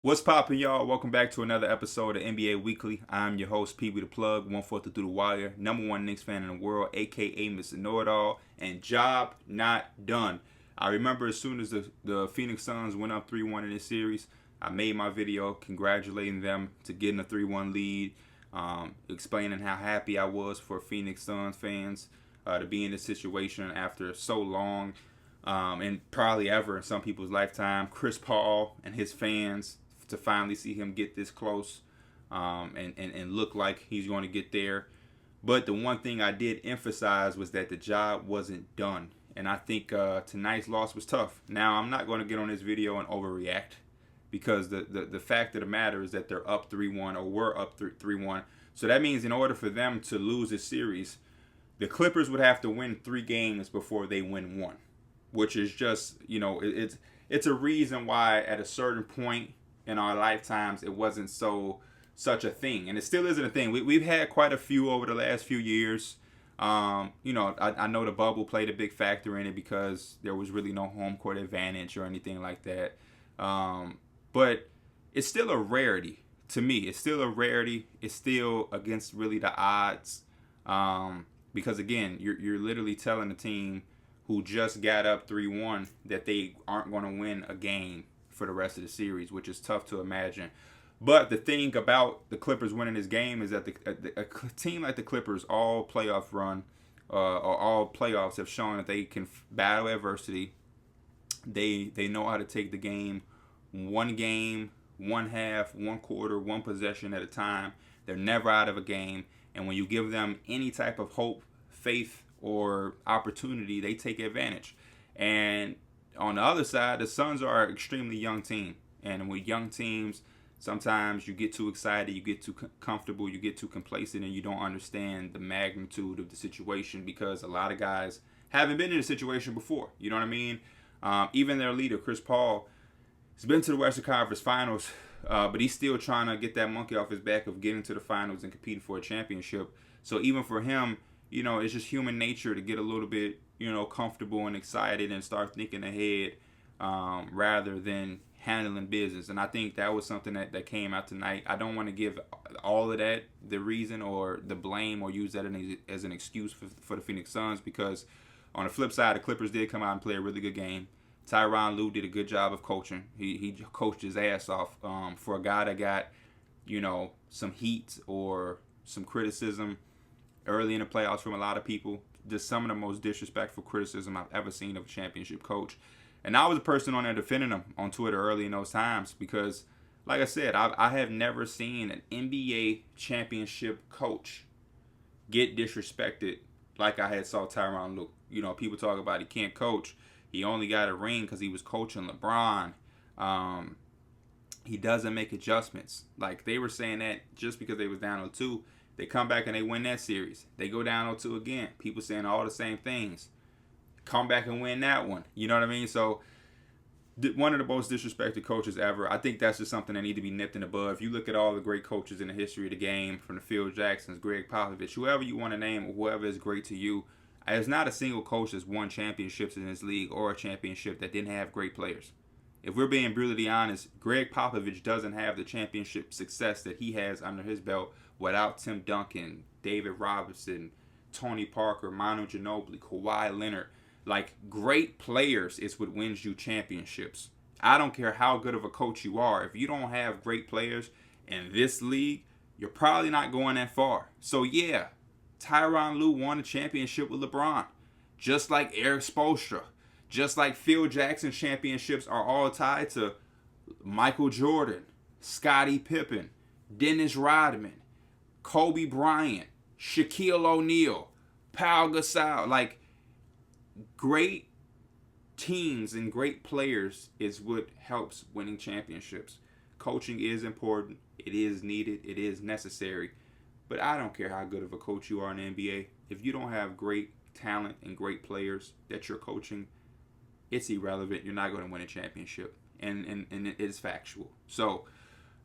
What's poppin', y'all? Welcome back to another episode of NBA Weekly. I'm your host, Pee-wee the Plug, 1/4 through the wire, number one Knicks fan in the world, aka Mr. Know-It-All, and job not done. I remember as soon as the Phoenix Suns went up 3-1 in this series, I made my video congratulating them to getting a 3-1 lead, explaining how happy I was for Phoenix Suns fans to be in this situation after so long, and probably ever in some people's lifetime. Chris Paul and his fans, to finally see him get this close, and look like he's going to get there. But the one thing I did emphasize was that the job wasn't done. And I think tonight's loss was tough. Now, I'm not going to get on this video and overreact, because the fact of the matter is that they're up 3-1, or were up 3-1. So that means in order for them to lose this series, the Clippers would have to win 3 games before they win 1. Which is just, it's a reason why at a certain point in our lifetimes it wasn't such a thing, and it still isn't a thing. We've had quite a few over the last few years. I know the bubble played a big factor in it because there was really no home court advantage or anything like that. But it's still a rarity to me. It's still a rarity. It's still against really the odds, because again, you're literally telling a team who just got up 3-1 that they aren't going to win a game for the rest of the series, which is tough to imagine. But the thing about the Clippers winning this game is that a team like the Clippers, all playoff run, or all playoffs, have shown that they can battle adversity. They know how to take the game, one half, one quarter, one possession at a time. They're never out of a game. And when you give them any type of hope, faith, or opportunity, they take advantage. And on the other side, the Suns are an extremely young team. And with young teams, sometimes you get too excited, you get too comfortable, you get too complacent, and you don't understand the magnitude of the situation, because a lot of guys haven't been in a situation before. You know what I mean? Even their leader, Chris Paul, has been to the Western Conference Finals, but he's still trying to get that monkey off his back of getting to the finals and competing for a championship. So even for him, it's just human nature to get a little bit, comfortable and excited and start thinking ahead, rather than handling business. And I think that was something that came out tonight. I don't want to give all of that the reason or the blame, or use that as an excuse for the Phoenix Suns, because on the flip side, the Clippers did come out and play a really good game. Tyronn Lue did a good job of coaching. He coached his ass off, for a guy that got, some heat or some criticism early in the playoffs from a lot of people. Just some of the most disrespectful criticism I've ever seen of a championship coach. And I was a person on there defending him on Twitter early in those times, because, like I said, I have never seen an NBA championship coach get disrespected like I had saw Tyronn Lue. People talk about he can't coach. He only got a ring because he was coaching LeBron. He doesn't make adjustments. Like, they were saying that just because they was down 0-2. They come back and they win that series. They go down 0-2 again. People saying all the same things. Come back and win that one. You know what I mean? So, one of the most disrespected coaches ever. I think that's just something that need to be nipped in the bud. If you look at all the great coaches in the history of the game, from the Phil Jacksons, Greg Popovich, whoever you want to name, or whoever is great to you, there's not a single coach that's won championships in this league, or a championship, that didn't have great players. If we're being brutally honest, Greg Popovich doesn't have the championship success that he has under his belt without Tim Duncan, David Robinson, Tony Parker, Manu Ginobili, Kawhi Leonard. Like, great players is what wins you championships. I don't care how good of a coach you are. If you don't have great players in this league, you're probably not going that far. So yeah, Tyronn Lue won a championship with LeBron, just like Eric Spoelstra. Just like Phil Jackson championships are all tied to Michael Jordan, Scottie Pippen, Dennis Rodman, Kobe Bryant, Shaquille O'Neal, Pau Gasol. Like, great teams and great players is what helps winning championships. Coaching is important. It is needed. It is necessary. But I don't care how good of a coach you are in the NBA. If you don't have great talent and great players that you're coaching, it's irrelevant. You're not going to win a championship. And it is factual. So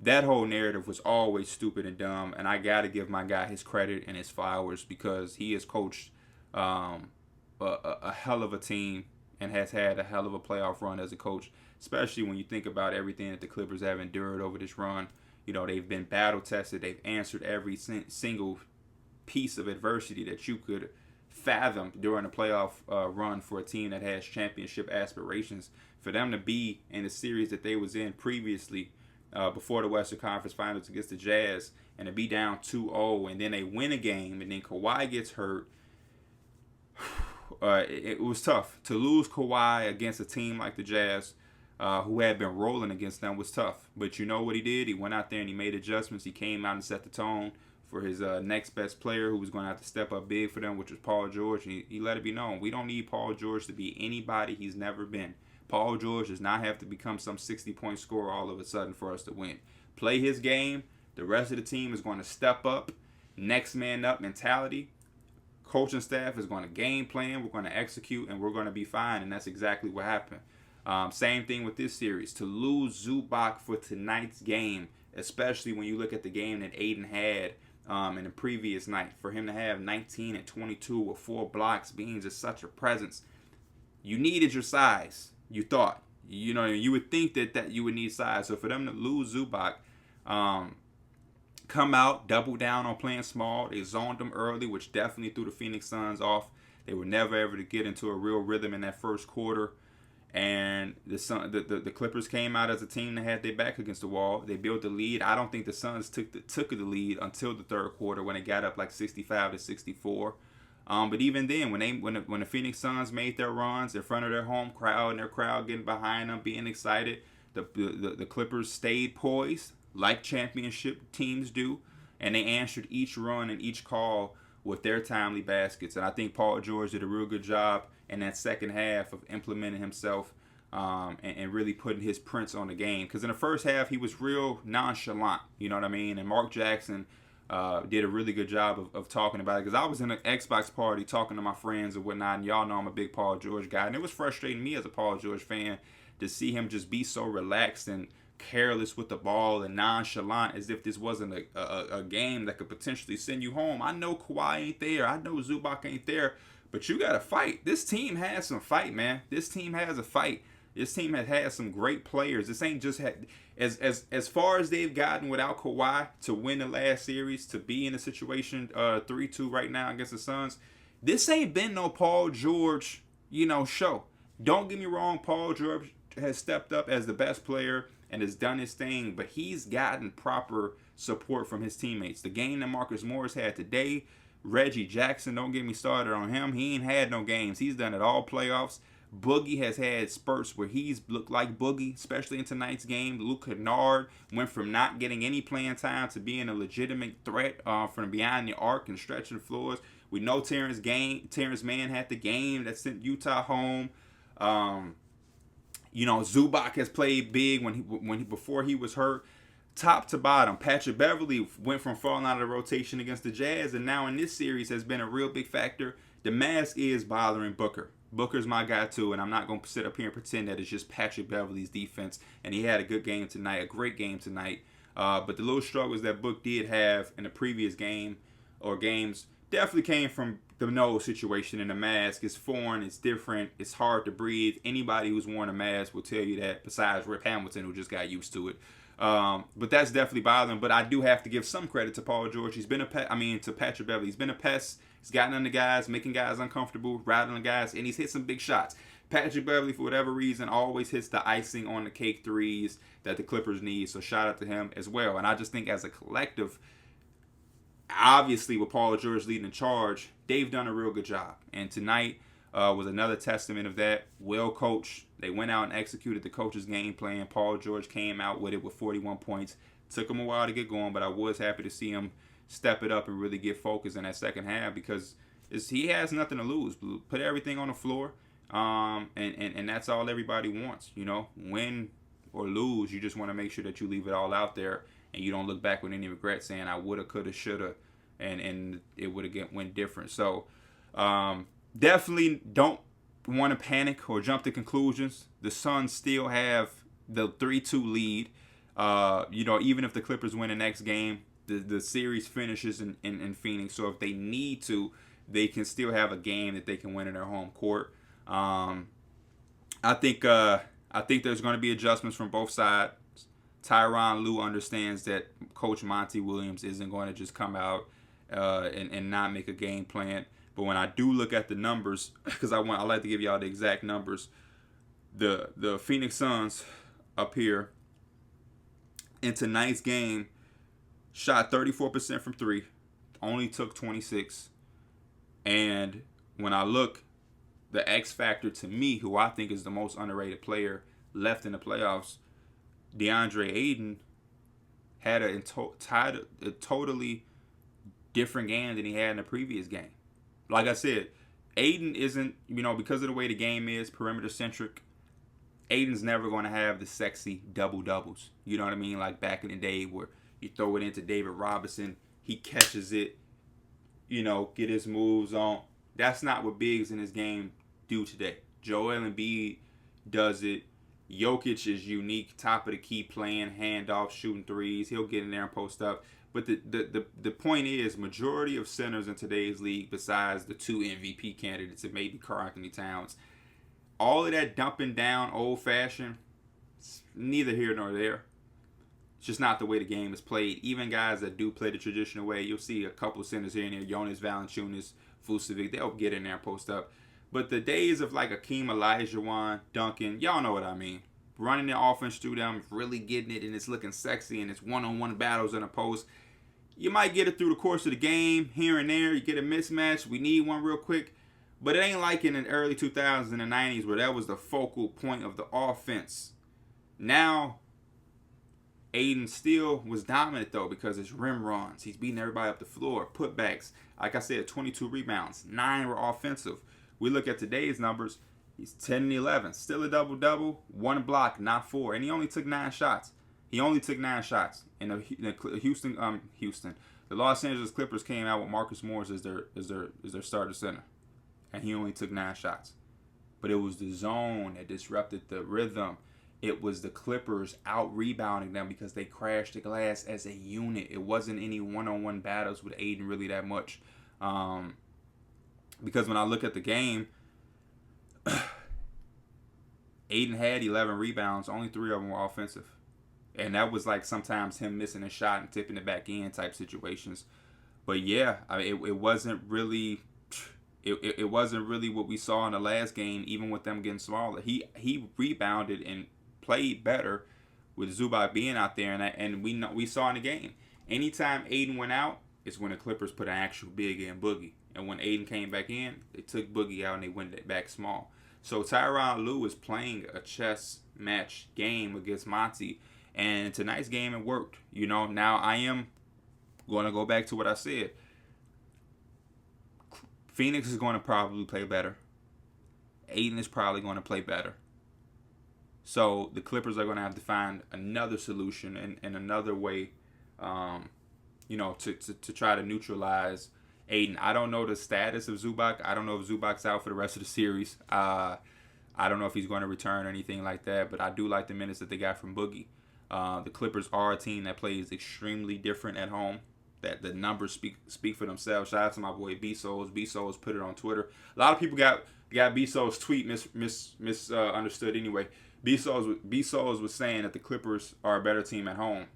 that whole narrative was always stupid and dumb. And I got to give my guy his credit and his flowers, because he has coached a hell of a team and has had a hell of a playoff run as a coach. especially when you think about everything that the Clippers have endured over this run. You know, they've been battle tested. They've answered every single piece of adversity that you could fathom during a playoff run for a team that has championship aspirations. For them to be in the series that they was in previously, before the Western Conference Finals against the Jazz, and to be down 2-0, and then they win a game, and then Kawhi gets hurt. It was tough. To lose Kawhi against a team like the Jazz, who had been rolling against them, was tough. But you know what he did? He went out there and he made adjustments. He came out and set the tone for his next best player, who was going to have to step up big for them, which was Paul George. And he let it be known, we don't need Paul George to be anybody he's never been. Paul George does not have to become some 60-point scorer all of a sudden for us to win. Play his game. The rest of the team is going to step up. Next man up mentality. Coaching staff is going to game plan. We're going to execute, and we're going to be fine. And that's exactly what happened. Same thing with this series. To lose Zubac for tonight's game, especially when you look at the game that Aiden had in the previous night. For him to have 19 and 22 with 4 blocks, being just such a presence. You needed your size. You thought, you know, you would think that you would need size. So for them to lose Zubac, come out, double down on playing small. They zoned them early, which definitely threw the Phoenix Suns off. They were never ever to get into a real rhythm in that first quarter. And the Clippers came out as a team that had their back against the wall. They built the lead. I don't think the Suns took the lead until the third quarter, when it got up like 65-64. But even then, when the Phoenix Suns made their runs in front of their home crowd, and their crowd getting behind them, being excited, the Clippers stayed poised like championship teams do, and they answered each run and each call with their timely baskets. And I think Paul George did a real good job in that second half of implementing himself and really putting his prints on the game. Because in the first half, he was real nonchalant, you know what I mean? And Mark Jackson did a really good job of talking about it, because I was in an Xbox party talking to my friends and whatnot, and y'all know I'm a big Paul George guy, and it was frustrating me as a Paul George fan to see him just be so relaxed and careless with the ball and nonchalant, as if this wasn't a game that could potentially send you home. I know Kawhi ain't there, I know Zubac ain't there, but you gotta fight. This team has some fight, man. This team has a fight. This team has had some great players. This ain't just had as far as they've gotten without Kawhi to win the last series, to be in a situation 3-2 right now against the Suns. This ain't been no Paul George, show. Don't get me wrong, Paul George has stepped up as the best player and has done his thing, but he's gotten proper support from his teammates. The game that Marcus Morris had today, Reggie Jackson, don't get me started on him. He ain't had no games. He's done it all playoffs. Boogie has had spurts where he's looked like Boogie, especially in tonight's game. Luke Kennard went from not getting any playing time to being a legitimate threat from behind the arc and stretching floors. We know Terrence Mann had the game that sent Utah home. Zubac has played big before he was hurt. Top to bottom, Patrick Beverley went from falling out of the rotation against the Jazz, and now in this series has been a real big factor. The mask is bothering Booker. Booker's my guy too, and I'm not going to sit up here and pretend that it's just Patrick Beverley's defense, and he had a good game tonight, a great game tonight. But the little struggles that Book did have in the previous game or games definitely came from the nose situation, and the mask is foreign, it's different, it's hard to breathe. Anybody who's worn a mask will tell you that, besides Rip Hamilton, who just got used to it. But that's definitely bothering. But I do have to give some credit to Paul George. He's been to Patrick Beverley. He's been a pest. He's gotten under guys, making guys uncomfortable, rattling guys, and he's hit some big shots. Patrick Beverley, for whatever reason, always hits the icing on the cake threes that the Clippers need. So shout out to him as well. And I just think as a collective, obviously with Paul George leading the charge, they've done a real good job. And tonight was another testament of that. Well coached. They went out and executed the coach's game plan. Paul George came out with it with 41 points. Took him a while to get going, but I was happy to see him step it up and really get focused in that second half, because he has nothing to lose. Put everything on the floor, and that's all everybody wants. Win or lose, you just want to make sure that you leave it all out there and you don't look back with any regret saying I woulda, coulda, shoulda, and it would have went different. So definitely don't want to panic or jump to conclusions. The Suns still have the 3-2 lead. Even if the Clippers win the next game, the series finishes in Phoenix. So if they need to, they can still have a game that they can win in their home court. I think I think there's going to be adjustments from both sides. Tyronn Lue understands that Coach Monty Williams isn't going to just come out and not make a game plan. But when I do look at the numbers, because I like to give y'all the exact numbers, the Phoenix Suns up here in tonight's game shot 34% from three, only took 26. And when I look, the X factor to me, who I think is the most underrated player left in the playoffs, DeAndre Ayton, had a totally different game than he had in the previous game. Like I said, Ayton isn't, because of the way the game is, perimeter centric, Ayton's never going to have the sexy double-doubles. You know what I mean? Like back in the day where you throw it into David Robinson, he catches it, get his moves on. That's not what bigs in his game do today. Joel Embiid does it. Jokic is unique, top of the key playing, handoff, shooting threes. He'll get in there and post up. But the point is, majority of centers in today's league, besides the two MVP candidates and maybe Karl-Anthony Towns, all of that dumping down old-fashioned, neither here nor there. It's just not the way the game is played. Even guys that do play the traditional way, you'll see a couple of centers here and there, Jonas Valanciunas, Vucevic, they'll get in there and post up. But the days of like Akeem Olajuwon, Duncan, y'all know what I mean. Running the offense through them, really getting it, and it's looking sexy, and it's one-on-one battles in a post. You might get it through the course of the game, here and there. You get a mismatch. We need one real quick. But it ain't like in the early 2000s and the 90s where that was the focal point of the offense. Now, Ayton still was dominant, though, because it's rim runs. He's beating everybody up the floor, putbacks. Like I said, 22 rebounds. 9 were offensive. We look at today's numbers. He's 10 and 11. Still a double-double. 1 block, not 4. And he only took 9 shots. In the Houston. The Los Angeles Clippers came out with Marcus Morris as their starter center. And he only took 9 shots. But it was the zone that disrupted the rhythm. It was the Clippers out-rebounding them because they crashed the glass as a unit. It wasn't any one-on-one battles with Ayton really that much. Because when I look at the game, Ayton had 11 rebounds. Only 3 of them were offensive. And that was like sometimes him missing a shot and tipping it back in type situations. But yeah, it wasn't really... It wasn't really what we saw in the last game, even with them getting smaller. He rebounded and played better with Zubac being out there, and we saw in the game. Anytime Ayton went out, it's when the Clippers put an actual big in Boogie. And when Ayton came back in, they took Boogie out and they went back small. So Tyronn Lue is playing a chess match game against Monty, and tonight's game it worked. Now I am going to go back to what I said. Phoenix is going to probably play better. Ayton is probably going to play better. So the Clippers are going to have to find another solution and another way, to try to neutralize Ayton. I don't know the status of Zubac. I don't know if Zubac's out for the rest of the series. I don't know if he's going to return or anything like that, but I do like the minutes that they got from Boogie. The Clippers are a team that plays extremely different at home. That the numbers speak for themselves. Shout out to my boy B-Souls. B-Souls put it on Twitter. A lot of people got B-Souls tweet misunderstood anyway. B-Souls was saying that the Clippers are a better team at home.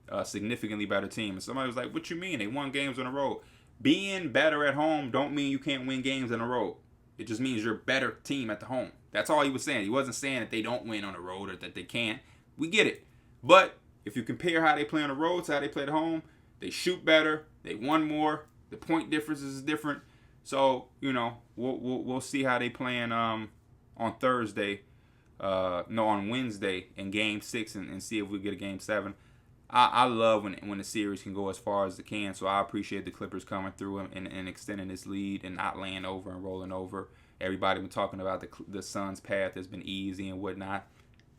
A significantly better team. And somebody was like, what you mean? They won games on the road. Being better at home don't mean you can't win games on the road. It just means you're a better team at the home. That's all he was saying. He wasn't saying that they don't win on the road or that they can't. We get it. But if you compare how they play on the road to how they play at home, they shoot better. They won more. The point difference is different. So, we'll see how they playing on Thursday. On Wednesday in Game 6 and see if we get a Game 7. I love when the series can go as far as it can. So I appreciate the Clippers coming through and extending this lead and not laying over and rolling over. Everybody been talking about the Suns' path has been easy and whatnot.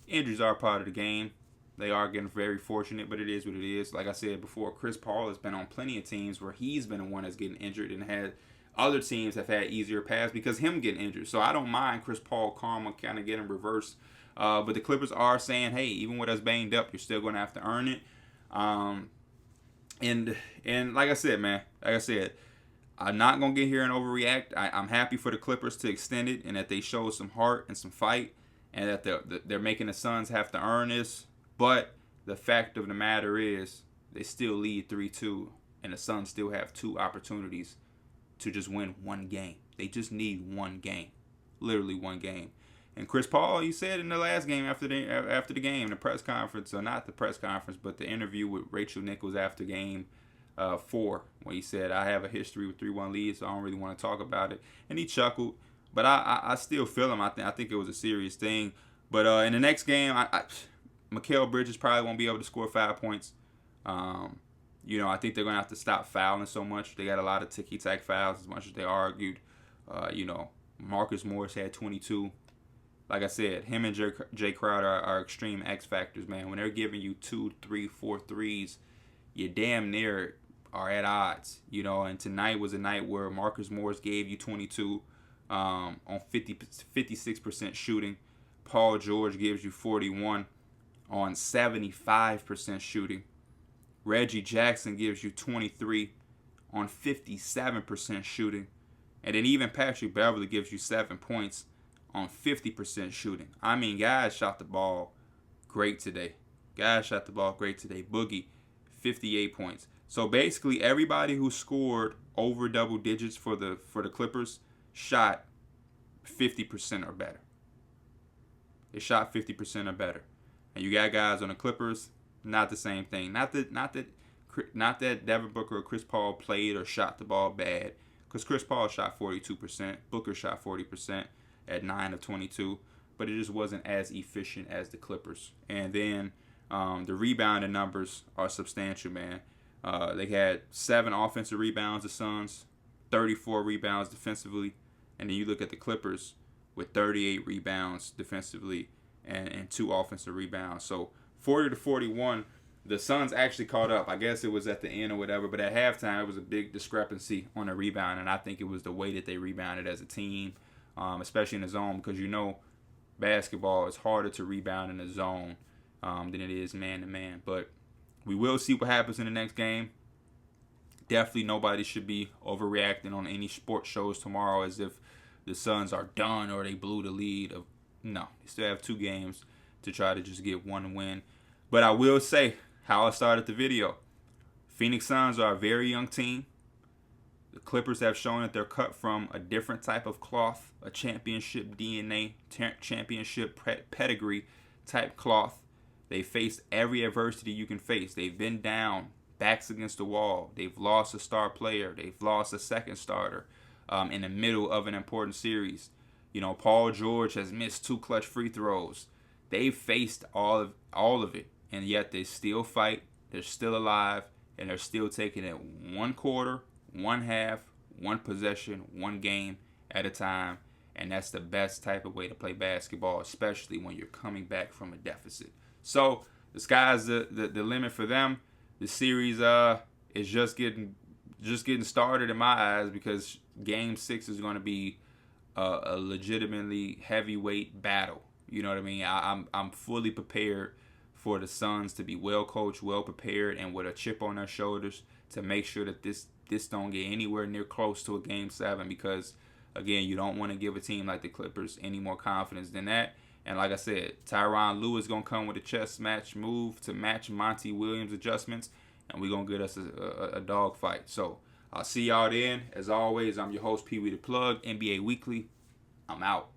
Injuries are part of the game. They are getting very fortunate, but it is what it is. Like I said before, Chris Paul has been on plenty of teams where he's been the one that's getting injured and had other teams have had easier paths because him getting injured. So I don't mind Chris Paul karma kind of getting reversed. But the Clippers are saying, hey, even with us banged up, you're still going to have to earn it. And like I said, man, I'm not going to get here and overreact. I'm happy for the Clippers to extend it and that they showed some heart and some fight. and that they're making the Suns have to earn this. But the fact of the matter is, they still lead 3-2, and the Suns still have 2 opportunities to just win one game. They just need one game, literally one game. And Chris Paul, he said in the last game after the game, the press conference, or not the press conference, but the interview with Rachel Nichols after game 4, when he said, I have a history with 3-1 leads, so I don't really want to talk about it. And he chuckled, but I still feel him. I think it was a serious thing. But in the next game, Mikal Bridges probably won't be able to score 5 points. I think they're going to have to stop fouling so much. They got a lot of ticky-tack fouls, as much as they argued. Marcus Morris had 22. Like I said, him and Jay Crowder are extreme X factors, man. When they're giving you 2, 3, 4 threes, you damn near are at odds, And tonight was a night where Marcus Morris gave you 22 on 56% shooting. Paul George gives you 41 on 75% shooting. Reggie Jackson gives you 23 on 57% shooting. And then even Patrick Beverly gives you 7 points on 50% shooting. I mean, guys shot the ball great today. Boogie, 58 points. So basically, everybody who scored over double digits for the Clippers shot 50% or better. They shot 50% or better. And you got guys on the Clippers, not the same thing. Not that Devin Booker or Chris Paul played or shot the ball bad, because Chris Paul shot 42%, Booker shot 40% at 9 of 22, but it just wasn't as efficient as the Clippers. And then the rebounding numbers are substantial, man. They had 7 offensive rebounds, the Suns, 34 rebounds defensively, and then you look at the Clippers with 38 rebounds defensively and 2 offensive rebounds. So 40-41, the Suns actually caught up. I guess it was at the end or whatever, but at halftime it was a big discrepancy on the rebound, and I think it was the way that they rebounded as a team, especially in the zone, because basketball is harder to rebound in the zone than it is man-to-man. But we will see what happens in the next game. Definitely nobody should be overreacting on any sports shows tomorrow as if the Suns are done or they blew the lead. No, they still have 2 games to try to just get one win. But I will say, how I started the video, Phoenix Suns are a very young team. The Clippers have shown that they're cut from a different type of cloth, a championship DNA, championship pedigree type cloth. They faced every adversity you can face. They've been down, backs against the wall. They've lost a star player. They've lost a second starter in the middle of an important series. Paul George has missed 2 clutch free throws. They've faced all of it, and yet they still fight. They're still alive, and they're still taking it 1 quarter, 1 half, 1 possession, 1 game at a time. And that's the best type of way to play basketball, especially when you're coming back from a deficit. So the sky's the limit for them. The series is just getting started in my eyes, because Game 6 is going to be a legitimately heavyweight battle. You know what I mean? I'm fully prepared for the Suns to be well coached, well prepared, and with a chip on their shoulders to make sure that this don't get anywhere near close to a Game 7, because again, you don't want to give a team like the Clippers any more confidence than that. And like I said, Tyronn Lue is going to come with a chess match move to match Monty Williams' adjustments, and we're going to get us a dog fight. So I'll see y'all then. As always, I'm your host, Pee Wee the Plug, NBA Weekly. I'm out.